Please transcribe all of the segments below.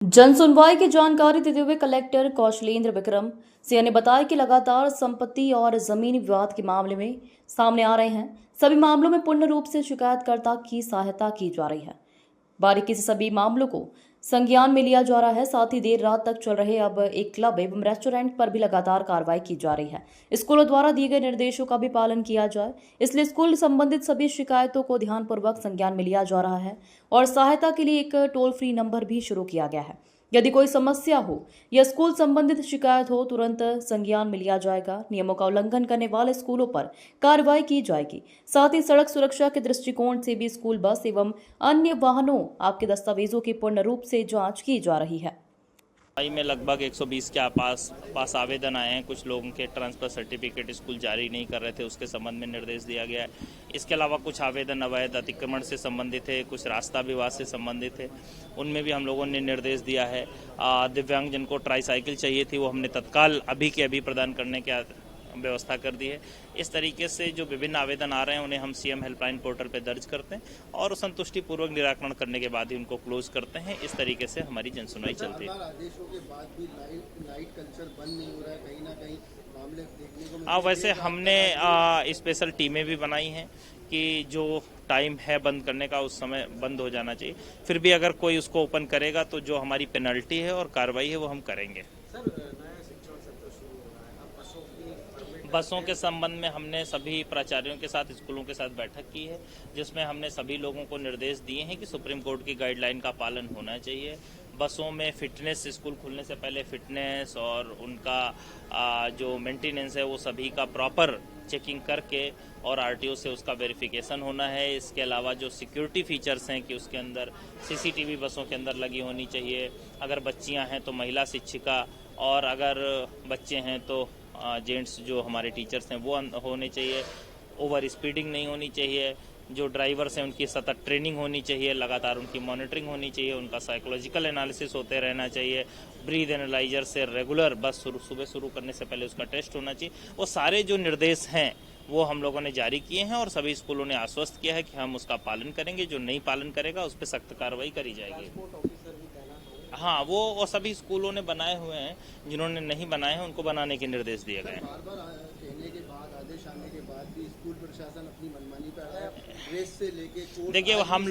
जन सुनवाई की जानकारी देते हुए कलेक्टर कौशलेंद्र विक्रम सिंह ने बताया कि लगातार संपत्ति और जमीनी विवाद के मामले में सामने आ रहे हैं। सभी मामलों में पूर्ण रूप से शिकायतकर्ता की सहायता की जा रही है। बारीकी से सभी मामलों को संज्ञान में लिया जा रहा है। साथ ही देर रात तक चल रहे अब एक क्लब एवं रेस्टोरेंट पर भी लगातार कार्रवाई की जा रही है। स्कूलों द्वारा दिए गए निर्देशों का भी पालन किया जाए, इसलिए स्कूल संबंधित सभी शिकायतों को ध्यानपूर्वक संज्ञान में लिया जा रहा है और सहायता के लिए एक टोल फ्री नंबर भी शुरू किया गया है। यदि कोई समस्या हो या स्कूल संबंधित शिकायत हो, तुरंत संज्ञान में लिया जाएगा। नियमों का उल्लंघन करने वाले स्कूलों पर कार्रवाई की जाएगी। साथ ही सड़क सुरक्षा के दृष्टिकोण से भी स्कूल बस एवं अन्य वाहनों आपके दस्तावेजों की पूर्ण रूप से जांच की जा रही है। में लगभग 120 के पास आवेदन आए हैं। कुछ लोगों के ट्रांसफर सर्टिफिकेट स्कूल जारी नहीं कर रहे थे, उसके संबंध में निर्देश दिया गया है। इसके अलावा कुछ आवेदन अवैध अतिक्रमण से संबंधित है, कुछ रास्ता विवाद से संबंधित है, उनमें भी हम लोगों ने निर्देश दिया है। दिव्यांग जिनको ट्राईसाइकिल चाहिए थी वो हमने तत्काल अभी के अभी प्रदान करने के व्यवस्था कर दी है। इस तरीके से जो विभिन्न आवेदन आ रहे हैं उन्हें हम सीएम हेल्पलाइन पोर्टल पर दर्ज करते हैं और संतुष्टि पूर्वक निराकरण करने के बाद ही उनको क्लोज करते हैं। इस तरीके से हमारी जनसुनवाई चलती है। आदेशों के बाद भी नाइट कल्चर बंद नहीं हो रहा है, कहीं ना कहीं मामले देखने को मिलते हैं। वैसे हमने स्पेशल टीमें भी बनाई हैं कि जो टाइम है बंद करने का उस समय बंद हो जाना चाहिए। फिर भी अगर कोई उसको ओपन करेगा तो जो हमारी पेनल्टी है और कार्रवाई है वो हम करेंगे। बसों के संबंध में हमने सभी प्राचार्यों के साथ, स्कूलों के साथ बैठक की है, जिसमें हमने सभी लोगों को निर्देश दिए हैं कि सुप्रीम कोर्ट की गाइडलाइन का पालन होना चाहिए। बसों में फिटनेस, स्कूल खुलने से पहले फिटनेस और उनका जो मेंटेनेंस है वो सभी का प्रॉपर चेकिंग करके और आरटीओ से उसका वेरिफिकेशन होना है। इसके अलावा जो सिक्योरिटी फीचर्स हैं कि उसके अंदर सीसीटीवी बसों के अंदर लगी होनी चाहिए। अगर बच्चियां हैं तो महिला शिक्षिका, और अगर बच्चे हैं तो जेंट्स जो हमारे टीचर्स हैं वो होने चाहिए। ओवर स्पीडिंग नहीं होनी चाहिए। जो ड्राइवर्स हैं उनकी सतत ट्रेनिंग होनी चाहिए, लगातार उनकी मॉनिटरिंग होनी चाहिए, उनका साइकोलॉजिकल एनालिसिस होते रहना चाहिए। ब्रीथ एनालाइजर से रेगुलर बस सुबह शुरू करने से पहले उसका टेस्ट होना चाहिए। वो सारे जो निर्देश हैं वो हम लोगों ने जारी किए हैं और सभी स्कूलों ने आश्वस्त किया है कि हम उसका पालन करेंगे। जो नहीं पालन करेगा उस पर सख्त कार्रवाई करी जाएगी। हाँ, वो सभी स्कूलों ने बनाए हुए हैं। जिन्होंने नहीं बनाए हैं उनको बनाने के निर्देश दिए गए हैं। बार-बार कहने के बाद, आदेश आने के बाद भी स्कूल प्रशासन अपनी मनमानी कर रहा है। ड्रेस से लेके देखिए, हम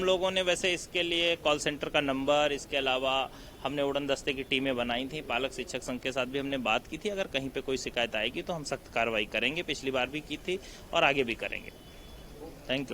लोगों ने वैसे इसके लिए कॉल सेंटर का नंबर, इसके अलावा हमने उड़न दस्ते की टीमें बनाई थी। पालक शिक्षक संघ के साथ भी हमने बात की थी। अगर कहीं पे कोई शिकायत आएगी तो हम सख्त कार्रवाई करेंगे। पिछली बार भी की थी और आगे भी करेंगे। Thank you.